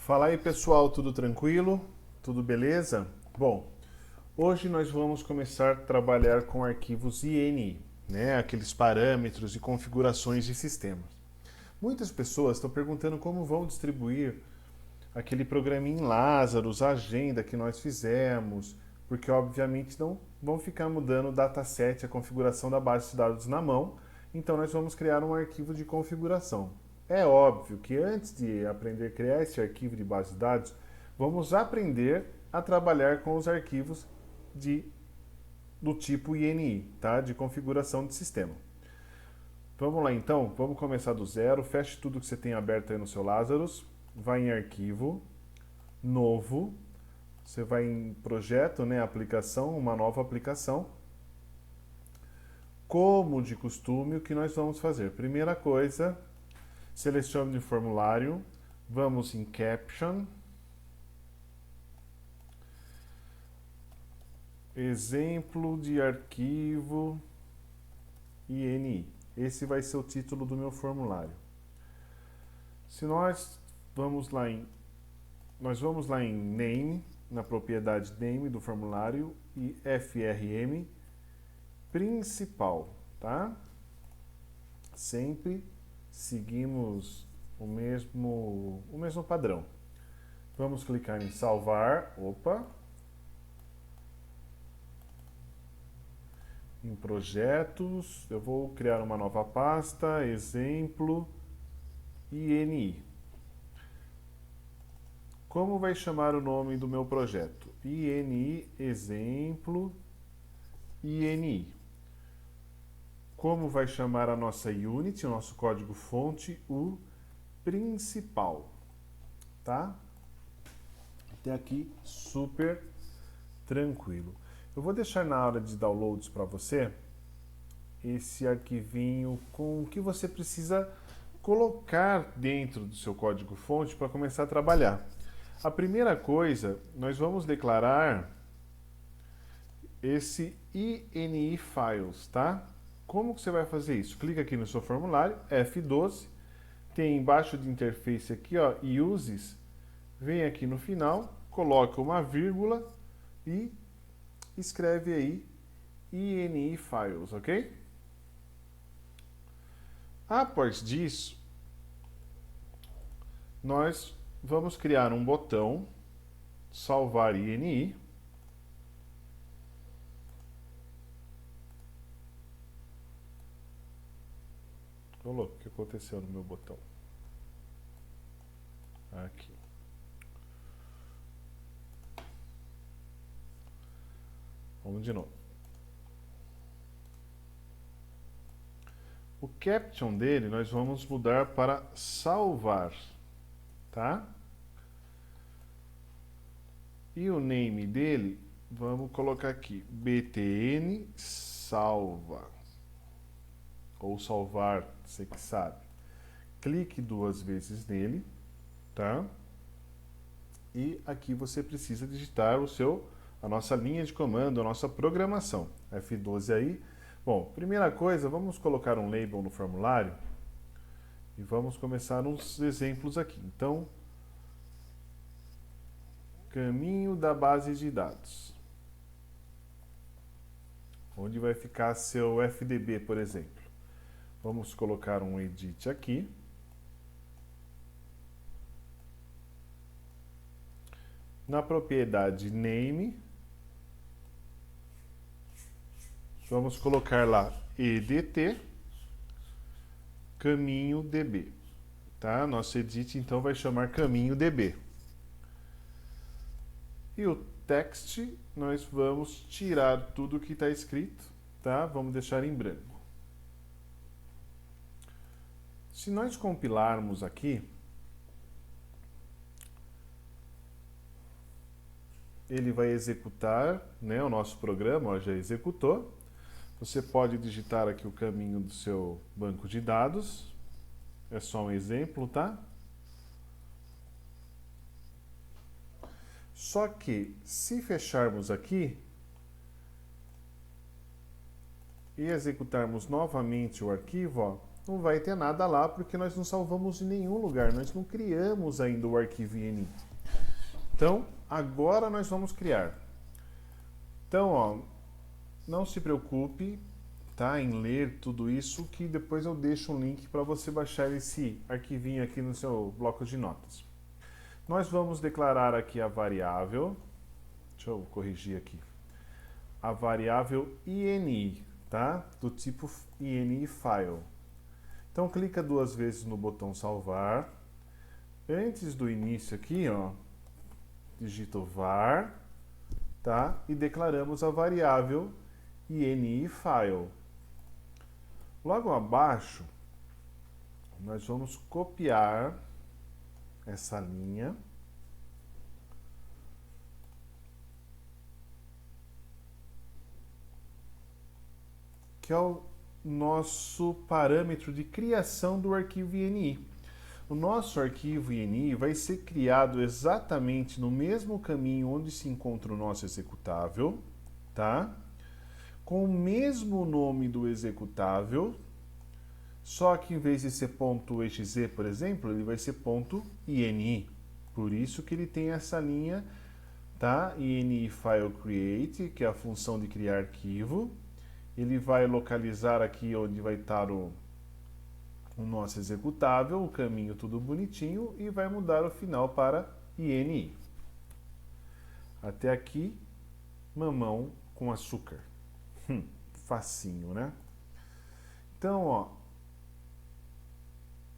Fala aí, pessoal, tudo tranquilo? Tudo beleza? Bom, hoje nós vamos começar a trabalhar com arquivos INI, né? Aqueles parâmetros e configurações de sistemas. Muitas pessoas estão perguntando como vão distribuir aquele programinha em Lazarus, a agenda que nós fizemos, porque obviamente não vão ficar mudando o dataset, a configuração da base de dados na mão, então nós vamos criar um arquivo de configuração. É óbvio que antes de aprender a criar esse arquivo de base de dados, vamos aprender a trabalhar com os arquivos do tipo INI, tá? De configuração de sistema. Vamos lá então, vamos começar do zero, feche tudo que você tem aberto aí no seu Lazarus, vai em arquivo, novo, você vai em projeto, né, aplicação, uma nova aplicação. Como de costume, o que nós vamos fazer? Primeira coisa, selecione o formulário, vamos em Caption, exemplo de arquivo INI. Esse vai ser o título do meu formulário. Se nós vamos lá em Name, na propriedade Name do formulário, e FRM principal, tá? Sempre seguimos o mesmo padrão. Vamos clicar em salvar, em projetos, eu vou criar uma nova pasta, exemplo, INI. Como vai chamar o nome do meu projeto? INI, exemplo, INI. Como vai chamar a nossa unit, o nosso código-fonte? O principal, tá? Até aqui, super tranquilo. Eu vou deixar na hora de downloads para você esse arquivinho com o que você precisa colocar dentro do seu código-fonte para começar a trabalhar. A primeira coisa, nós vamos declarar esse INI Files, tá? Como que você vai fazer isso? Clica aqui no seu formulário, F12, tem embaixo de interface aqui, ó, Uses, vem aqui no final, coloca uma vírgula e escreve aí INI Files, ok? Após disso, nós vamos criar um botão salvar INI. Ô, louco, o que aconteceu no meu botão? Aqui. Vamos de novo. O caption dele nós vamos mudar para salvar, tá? E o name dele, vamos colocar aqui, btn salva. Ou salvar, você que sabe. Clique 2 vezes nele, tá? E aqui você precisa digitar a nossa linha de comando, a nossa programação. F12 aí. Bom, primeira coisa, vamos colocar um label no formulário e vamos começar uns exemplos aqui. Então, caminho da base de dados. Onde vai ficar seu FDB, por exemplo? Vamos colocar um edit aqui. Na propriedade name, vamos colocar lá edt caminho db, tá? Nosso edit então vai chamar caminho db. E o text nós vamos tirar tudo que está escrito, tá? Vamos deixar em branco. Se nós compilarmos aqui, ele vai executar, né, o nosso programa, ó, já executou. Você pode digitar aqui o caminho do seu banco de dados. É só um exemplo, tá? Só que, se fecharmos aqui e executarmos novamente o arquivo, ó, não vai ter nada lá porque nós não salvamos em nenhum lugar, nós não criamos ainda o arquivo ini. Então, agora nós vamos criar. Então, ó, não se preocupe, tá, em ler tudo isso, que depois eu deixo um link para você baixar esse arquivinho aqui no seu bloco de notas. Nós vamos declarar aqui a variável, deixa eu corrigir aqui, a variável ini, tá, do tipo ini file. Então clica 2 vezes no botão salvar. Antes do início aqui, ó, digita o var, tá, e declaramos a variável ini file. Logo abaixo, nós vamos copiar essa linha que é o nosso parâmetro de criação do arquivo ini. O nosso arquivo ini vai ser criado exatamente no mesmo caminho onde se encontra o nosso executável, tá? Com o mesmo nome do executável, só que em vez de ser .exe, por exemplo, ele vai ser .ini. Por isso que ele tem essa linha, tá? ini file create, que é a função de criar arquivo. Ele vai localizar aqui onde vai estar o nosso executável, o caminho tudo bonitinho, e vai mudar o final para ini. Até aqui, mamão com açúcar. Facinho, né? Então, ó,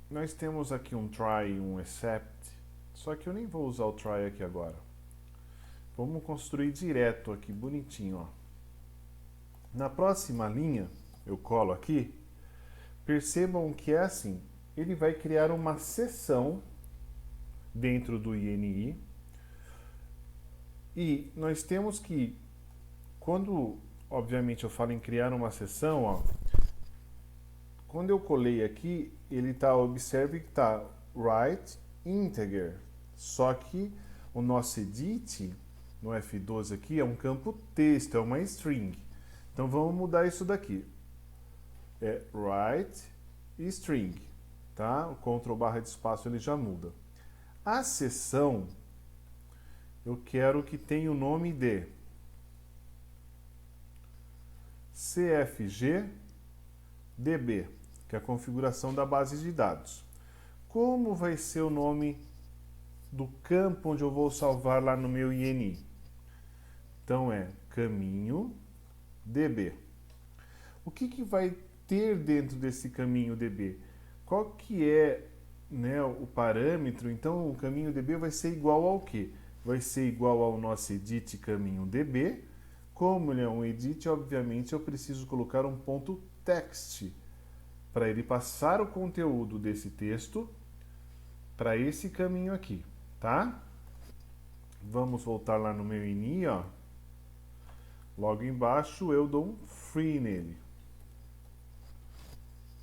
nós temos aqui um try e um except, só que eu nem vou usar o try aqui agora. Vamos construir direto aqui, bonitinho, ó. Na próxima linha, eu colo aqui, percebam que é assim, ele vai criar uma seção dentro do ini, e nós temos que, quando, obviamente, eu falo em criar uma seção, ó, quando eu colei aqui, ele tá, observe que tá write integer, só que o nosso edit, no F12 aqui, é um campo texto, é uma string. Então vamos mudar isso daqui. É write string, tá? O Ctrl barra de espaço ele já muda. A seção eu quero que tenha o nome de CFG DB, que é a configuração da base de dados. Como vai ser o nome do campo onde eu vou salvar lá no meu ini? Então é caminho DB. O que vai ter dentro desse caminho DB? Qual que é, né, o parâmetro? Então o caminho DB vai ser igual ao quê? Vai ser igual ao nosso edit caminho DB. Como ele é um edit, obviamente eu preciso colocar um ponto text para ele passar o conteúdo desse texto para esse caminho aqui, tá? Vamos voltar lá no meu ini, ó. Logo embaixo eu dou um free nele,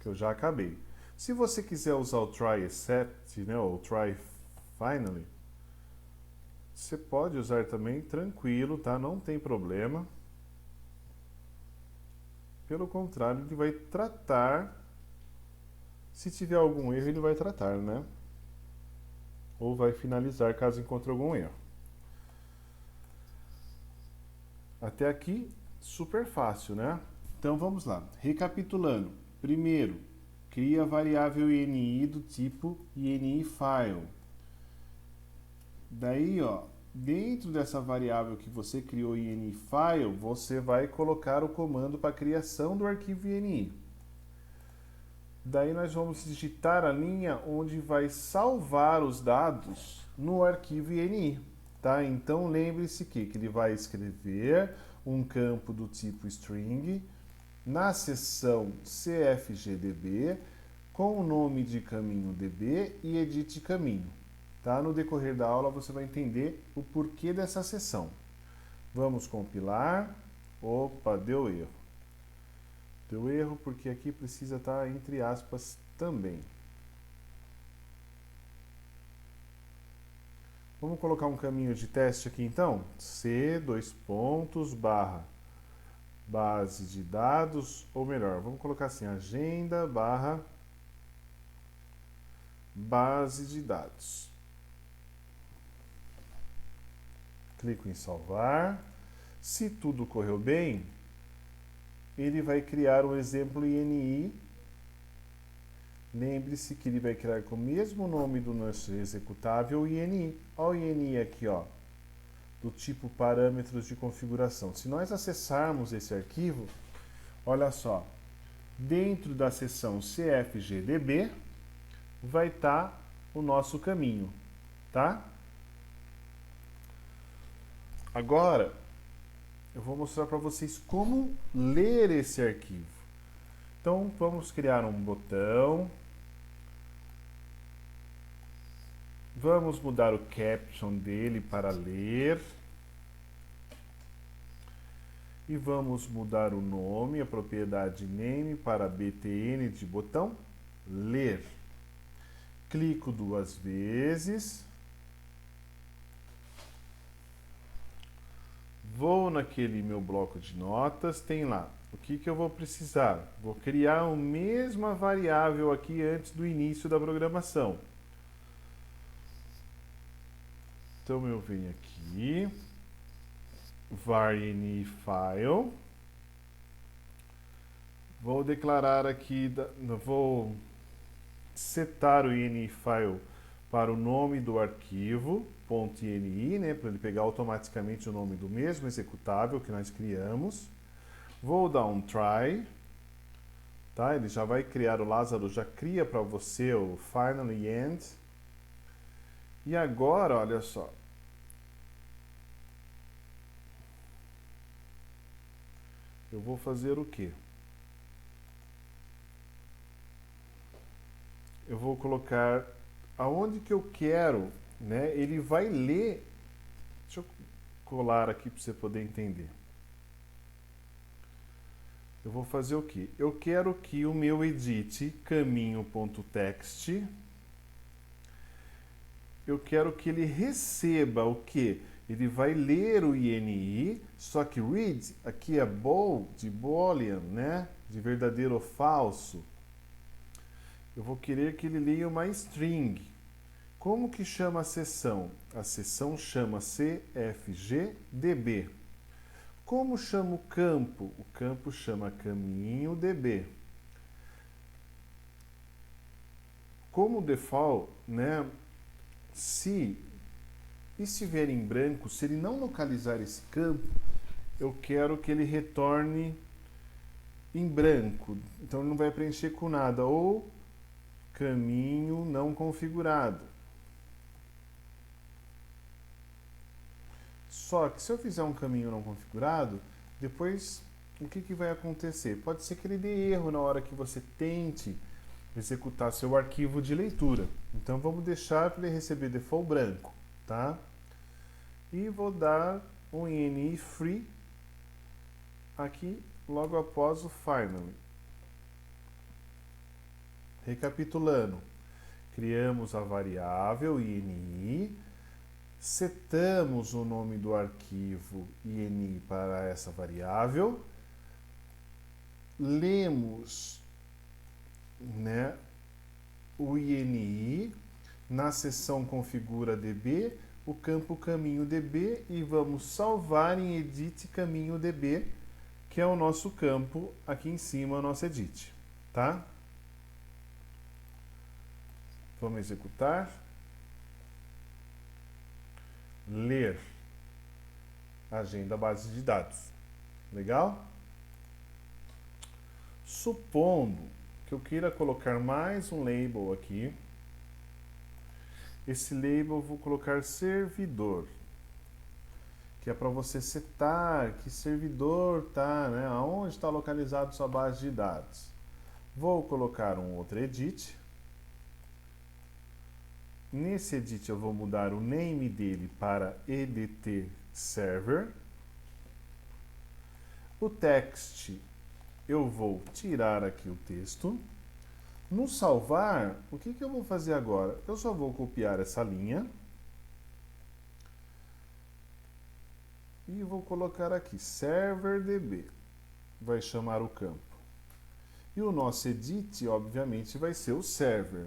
que eu já acabei. Se você quiser usar o try except, né, ou try finally, você pode usar também tranquilo, tá? Não tem problema. Pelo contrário, ele vai tratar, se tiver algum erro, ele vai tratar, né? Ou vai finalizar caso encontre algum erro. Até aqui, super fácil, né? Então vamos lá. Recapitulando. Primeiro, cria a variável ini do tipo ini file. Daí, ó, dentro dessa variável que você criou ini file, você vai colocar o comando para a criação do arquivo ini. Daí nós vamos digitar a linha onde vai salvar os dados no arquivo ini. Tá? Então lembre-se que ele vai escrever um campo do tipo string na seção CFGDB com o nome de caminho DB e edit caminho. Tá? No decorrer da aula você vai entender o porquê dessa seção. Vamos compilar. Opa, deu erro. Deu erro porque aqui precisa estar entre aspas também. Vamos colocar um caminho de teste aqui então. C, barra, base de dados, ou melhor, vamos colocar assim, agenda, barra, base de dados. Clico em salvar. Se tudo correu bem, ele vai criar o exemplo INI. Lembre-se que ele vai criar com o mesmo nome do nosso executável, o INI. Olha o INI aqui, ó, do tipo parâmetros de configuração. Se nós acessarmos esse arquivo, olha só, dentro da seção CFGDB vai estar o nosso caminho, tá? Agora, eu vou mostrar para vocês como ler esse arquivo. Então, vamos criar um botão. Vamos mudar o caption dele para ler. E vamos mudar o nome, a propriedade name, para btn de botão ler. Clico 2 vezes. Vou naquele meu bloco de notas, tem lá. O que eu vou precisar? Vou criar a mesma variável aqui antes do início da programação. Então eu venho aqui, var ini file, vou declarar aqui, vou setar o ini file para o nome do arquivo, .ini, né, para ele pegar automaticamente o nome do mesmo executável que nós criamos. Vou dar um try, tá? Ele já vai criar, o Lázaro já cria para você o final e end. E agora, olha só. Eu vou fazer o quê? Eu vou colocar aonde que eu quero, né? Ele vai ler. Deixa eu colar aqui para você poder entender. Eu vou fazer o quê? Eu quero que o meu edit caminho.txt, eu quero que ele receba o quê? Ele vai ler o INI, só que read aqui é bool, de boolean, né? De verdadeiro ou falso. Eu vou querer que ele leia uma string. Como que chama a seção? A seção chama CFGDB. Como chama o campo? O campo chama caminho DB. Como default, né? Se estiver em branco, se ele não localizar esse campo, eu quero que ele retorne em branco. Então ele não vai preencher com nada. Ou caminho não configurado. Só que se eu fizer um caminho não configurado, depois o que vai acontecer? Pode ser que ele dê erro na hora que você tente executar seu arquivo de leitura. Então vamos deixar para ele receber default branco, tá? E vou dar um ini free aqui logo após o finally. Recapitulando, criamos a variável ini, setamos o nome do arquivo ini para essa variável, lemos, né, o ini na seção configura db, o campo caminho db, e vamos salvar em edit caminho db, que é o nosso campo aqui em cima, o nosso edit, tá? Vamos executar. Ler. Agenda base de dados. Legal? Supondo que eu queira colocar mais um label aqui. Esse label eu vou colocar servidor. Que é para você setar que servidor tá, né? Aonde está localizado sua base de dados. Vou colocar um outro edit. Nesse edit eu vou mudar o name dele para edt server. O text eu vou tirar aqui o texto. No salvar, o que eu vou fazer agora? Eu só vou copiar essa linha e vou colocar aqui serverdb. Vai chamar o campo. E o nosso edit, obviamente, vai ser o server.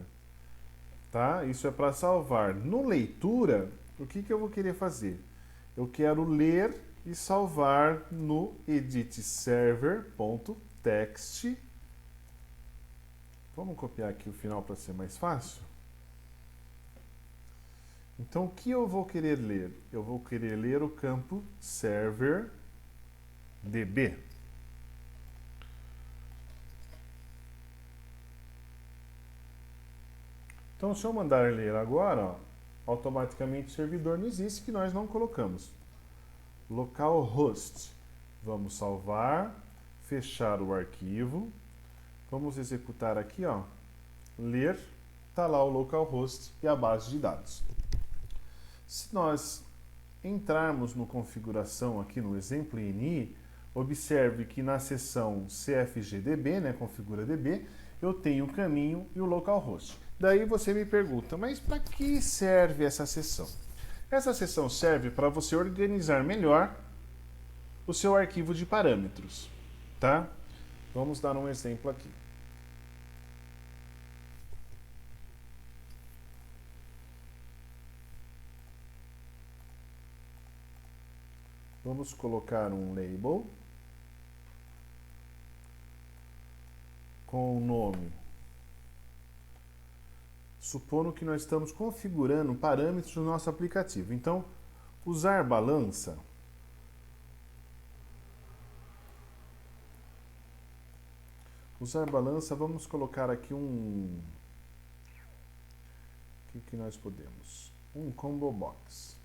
tá? Isso é para salvar. No leitura, o que eu vou querer fazer? Eu quero ler e salvar no editserver.txt. Vamos copiar aqui o final para ser mais fácil? Então, o que eu vou querer ler? Eu vou querer ler o campo server db. Então, se eu mandar ler agora, ó, automaticamente o servidor não existe, que nós não colocamos. Localhost. Vamos salvar, fechar o arquivo. Vamos executar aqui, ó, ler, está lá o localhost e a base de dados. Se nós entrarmos no configuração aqui no exemplo INI, observe que na seção CFGDB, né, configura DB, eu tenho o caminho e o localhost. Daí você me pergunta, mas para que serve essa seção? Essa seção serve para você organizar melhor o seu arquivo de parâmetros, tá? Vamos dar um exemplo aqui. Vamos colocar um label com o nome. Supondo que nós estamos configurando parâmetros do nosso aplicativo. Então, usar balança. Usar balança, vamos colocar aqui um... O que nós podemos? Um combo box.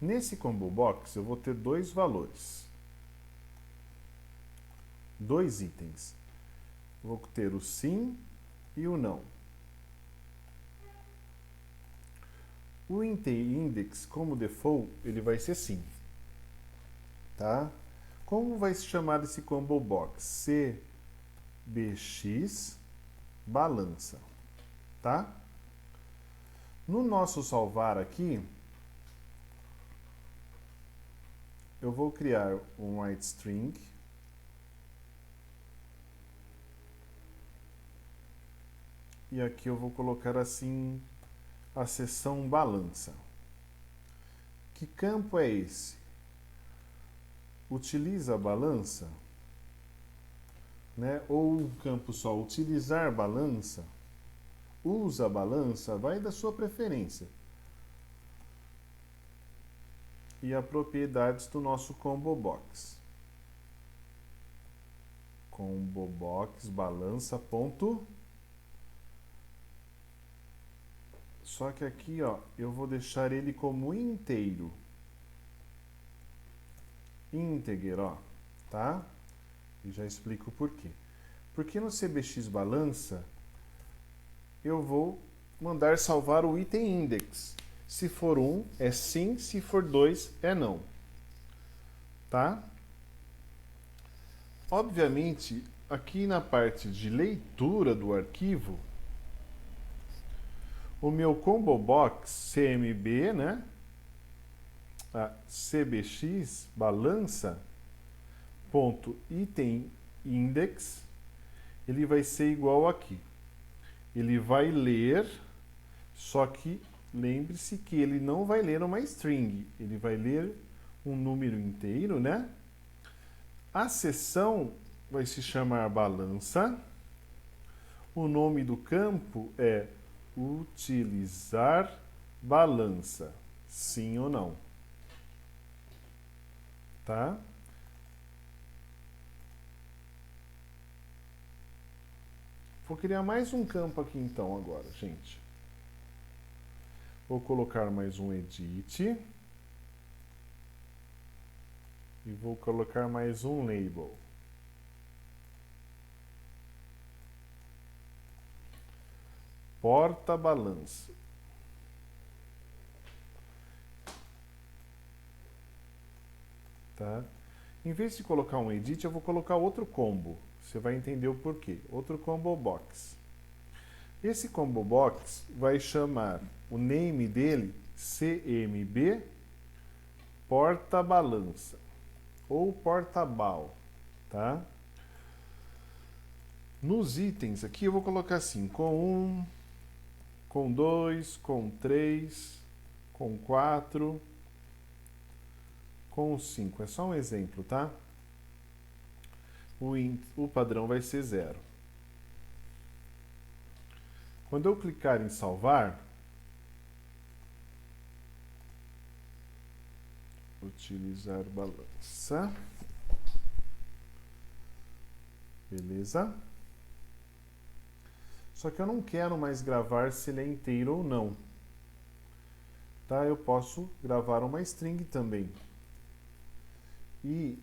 Nesse combo box, eu vou ter dois valores. Dois itens. Vou ter o sim e o não. O index, como default, ele vai ser sim. Tá? Como vai se chamar esse combo box? CBX balança. Tá? No nosso salvar aqui, eu vou criar um white string. E aqui eu vou colocar assim a seção balança. Que campo é esse? Utiliza a balança, né? Ou um campo só, utilizar balança, usa a balança, vai da sua preferência. E as propriedades do nosso combo box. Combo box balança ponto. Só que aqui, ó, eu vou deixar ele como inteiro. Integer, ó, tá? E já explico o porquê. Porque no CBX balança, eu vou mandar salvar o item index. Se for 1, é sim, se for 2, é não. Tá? Obviamente, aqui na parte de leitura do arquivo, o meu combo box CMB, né? A CBX balança ponto item index, ele vai ser igual aqui. Ele vai ler, só que lembre-se que ele não vai ler uma string, ele vai ler um número inteiro, né? A seção vai se chamar balança. O nome do campo é utilizar balança, sim ou não. Tá? Vou criar mais um campo aqui então agora, gente. Vou colocar mais um edit. E vou colocar mais um label. Porta-balança. Tá? Em vez de colocar um edit, eu vou colocar outro combo. Você vai entender o porquê. Outro combo box. Esse combo box vai chamar o name dele CMB porta-balança ou porta-bal, tá? Nos itens aqui eu vou colocar assim, com 1, com 2, com 3, com 4, com 5. É só um exemplo, tá? O padrão vai ser 0. Quando eu clicar em salvar, utilizar balança. Beleza? Só que eu não quero mais gravar se ele é inteiro ou não. Tá? Eu posso gravar uma string também. E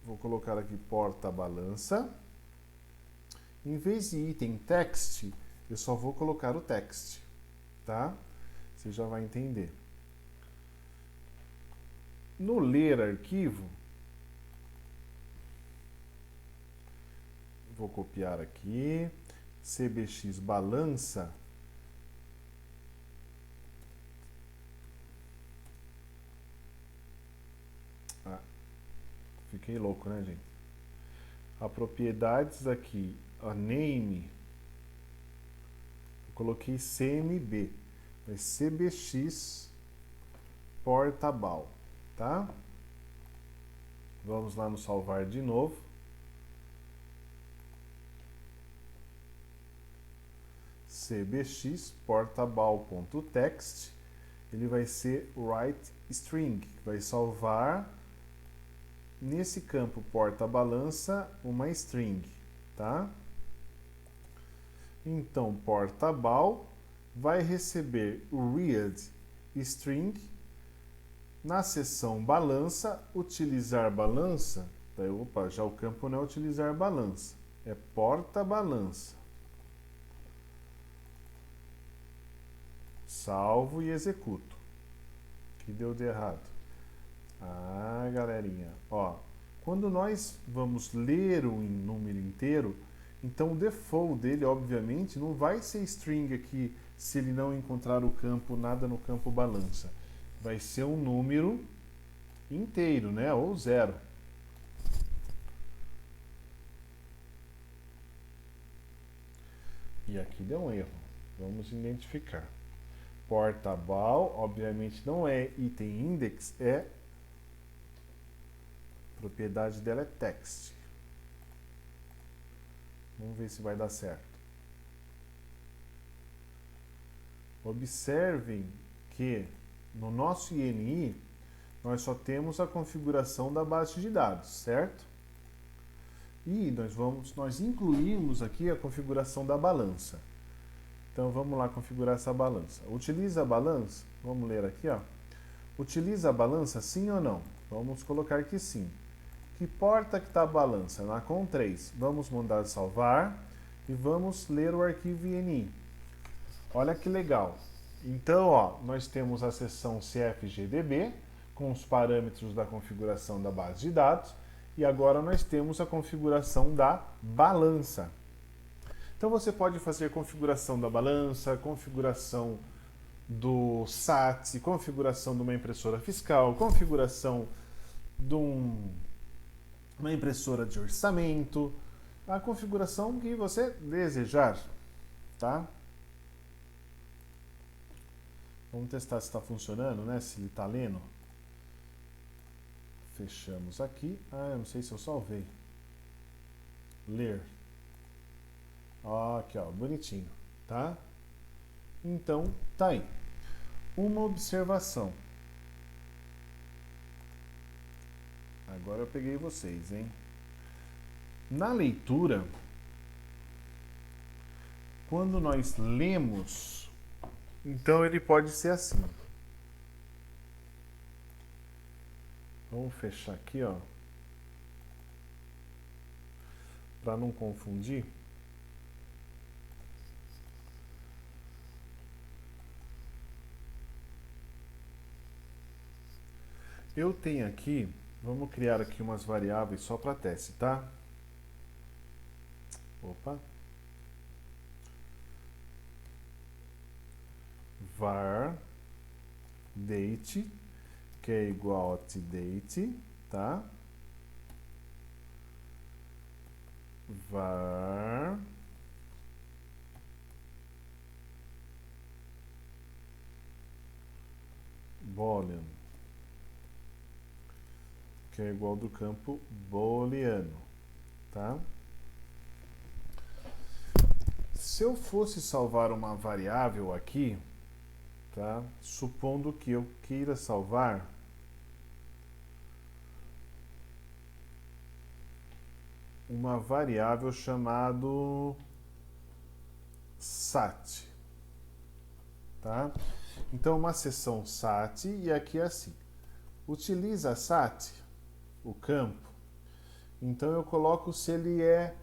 vou colocar aqui porta-balança. Em vez de item text, eu só vou colocar o text. Tá? Você já vai entender. No ler arquivo, vou copiar aqui, cbx balança, fiquei louco, né, gente? A propriedades aqui, a name, eu coloquei cmb, mas cbx portabal, tá? Vamos lá no salvar de novo. cbx portabal.text, ele vai ser write string, vai salvar nesse campo porta-balança uma string, tá? Então, portabal vai receber o read string na seção balança, utilizar balança, daí, opa, já o campo não é utilizar balança, é porta-balança. Salvo e executo. Que deu de errado. Ah, galerinha, ó, quando nós vamos ler um número inteiro, então o default dele, obviamente, não vai ser string aqui se ele não encontrar o campo, nada no campo balança. Vai ser um número inteiro, né? Ou 0. E aqui deu um erro. Vamos identificar. Portabal, obviamente não é item index, é a propriedade dela é text. Vamos ver se vai dar certo. Observem que no nosso INI nós só temos a configuração da base de dados, certo? E nós incluímos aqui a configuração da balança. Então vamos lá configurar essa balança. Utiliza a balança? Vamos ler aqui, ó. Utiliza a balança sim ou não? Vamos colocar que sim. Que porta que está a balança? Na com 3. Vamos mandar salvar e vamos ler o arquivo INI. Olha que legal. Então, ó, nós temos a seção CFGDB com os parâmetros da configuração da base de dados e agora nós temos a configuração da balança. Então você pode fazer configuração da balança, configuração do SAT, configuração de uma impressora fiscal, configuração de uma impressora de orçamento, a configuração que você desejar, tá? Vamos testar se está funcionando, né? Se ele está lendo. Fechamos aqui. Ah, eu não sei se eu salvei. Ler. Aqui, ó, bonitinho, tá? Então, tá aí. Uma observação. Agora eu peguei vocês, hein? Na leitura, quando nós lemos, então ele pode ser assim. Vamos fechar aqui, ó. Para não confundir. Eu tenho aqui, vamos criar aqui umas variáveis só para teste, tá? Opa. Var date, que é igual a date, tá? var boolean, que é igual do campo booleano, tá? Se eu fosse salvar uma variável aqui, tá? Supondo que eu queira salvar uma variável chamado sat, tá? Então uma seção sat e aqui é assim. Utiliza sat, o campo. Então eu coloco se ele é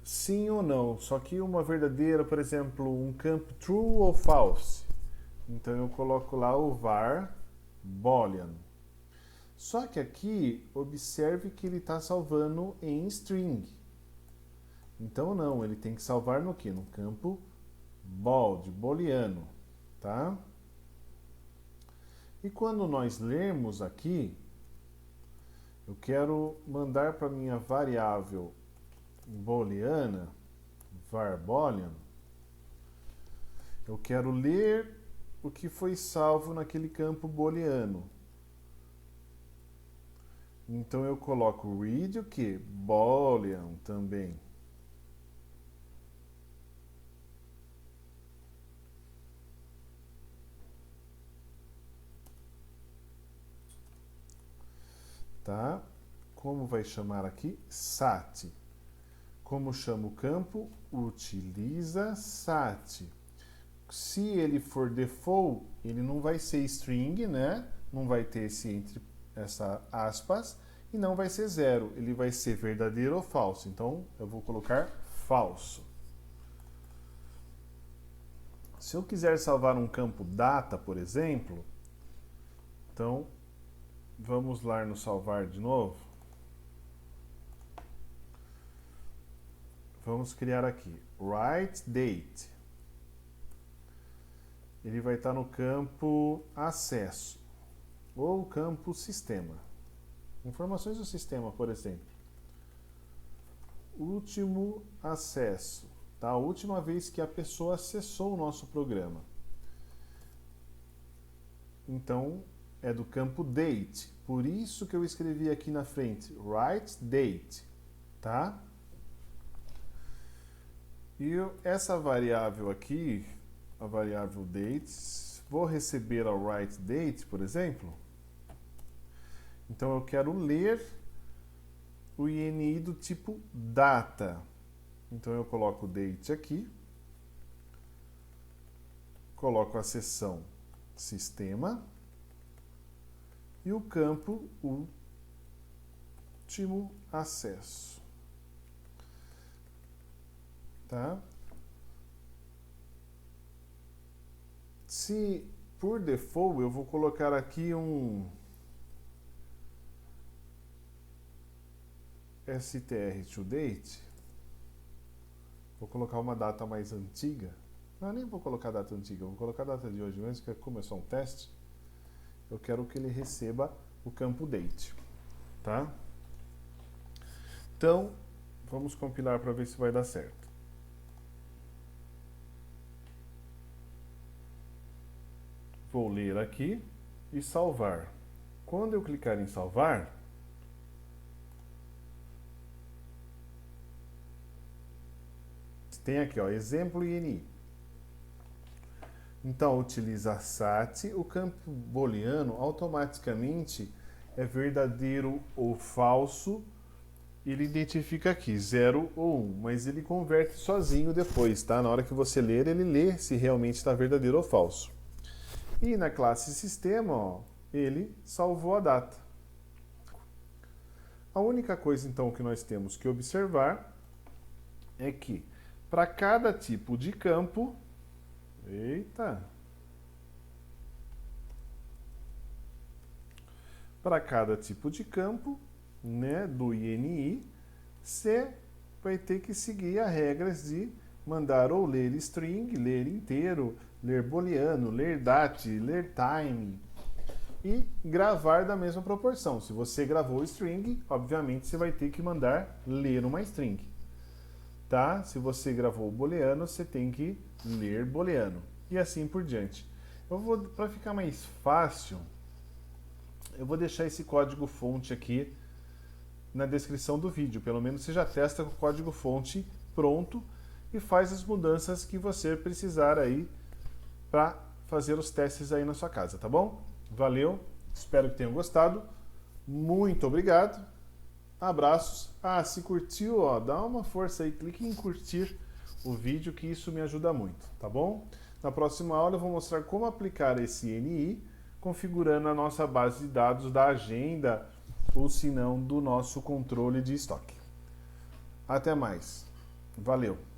sim ou não. Só que uma verdadeira, por exemplo, um campo true ou false. Então eu coloco lá o var boolean. Só que aqui, observe que ele está salvando em string. Então não, ele tem que salvar no quê? No campo bool, de booleano, tá? E quando nós lermos aqui, eu quero mandar para minha variável booleana, var boolean, eu quero ler o que foi salvo naquele campo booleano. Então eu coloco read o que? Boolean também. Tá? Como vai chamar aqui? Sat. Como chama o campo? Utiliza sat. Se ele for default, ele não vai ser string, né? Não vai ter essa aspas e não vai ser zero. Ele vai ser verdadeiro ou falso. Então, eu vou colocar falso. Se eu quiser salvar um campo data, por exemplo, então, vamos lá no salvar de novo. Vamos criar aqui write date. Ele vai estar no campo acesso ou campo sistema. Informações do sistema, por exemplo. Último acesso, tá? A última vez que a pessoa acessou o nosso programa. Então, é do campo date. Por isso que eu escrevi aqui na frente, write date, tá? E essa variável aqui, a variável dates, vou receber a write date, por exemplo. Então eu quero ler o INI do tipo data. Então eu coloco date aqui, coloco a seção sistema e o campo último acesso. Tá? Se por default eu vou colocar aqui um str to date, vou colocar uma data mais antiga. Não, nem vou colocar data antiga, vou colocar a data de hoje mesmo, que como é só um teste, eu quero que ele receba o campo date, tá? Então, vamos compilar para ver se vai dar certo. Vou ler aqui e salvar. Quando eu clicar em salvar, tem aqui, ó, exemplo INI. Então, utiliza sat, o campo booleano automaticamente é verdadeiro ou falso. Ele identifica aqui 0 ou 1, mas ele converte sozinho depois, tá? Na hora que você ler, ele lê se realmente está verdadeiro ou falso. E na classe sistema, ó, ele salvou a data. A única coisa, então, que nós temos que observar é que, para cada tipo de campo... Eita! Para cada tipo de campo, né, do INI, você vai ter que seguir as regras de mandar ou ler string, ler inteiro, ler booleano, ler date, ler time. e gravar da mesma proporção. Se você gravou string, obviamente você vai ter que mandar ler uma string. Tá? Se você gravou booleano, você tem que ler booleano. E assim por diante. Para ficar mais fácil, eu vou deixar esse código-fonte aqui na descrição do vídeo. Pelo menos você já testa com o código-fonte pronto e faz as mudanças que você precisar aí para fazer os testes aí na sua casa, tá bom? Valeu, espero que tenham gostado. Muito obrigado. Abraços. Ah, se curtiu, ó, dá uma força aí, clique em curtir o vídeo que isso me ajuda muito, tá bom? Na próxima aula eu vou mostrar como aplicar esse NI configurando a nossa base de dados da agenda ou se não do nosso controle de estoque. Até mais. Valeu.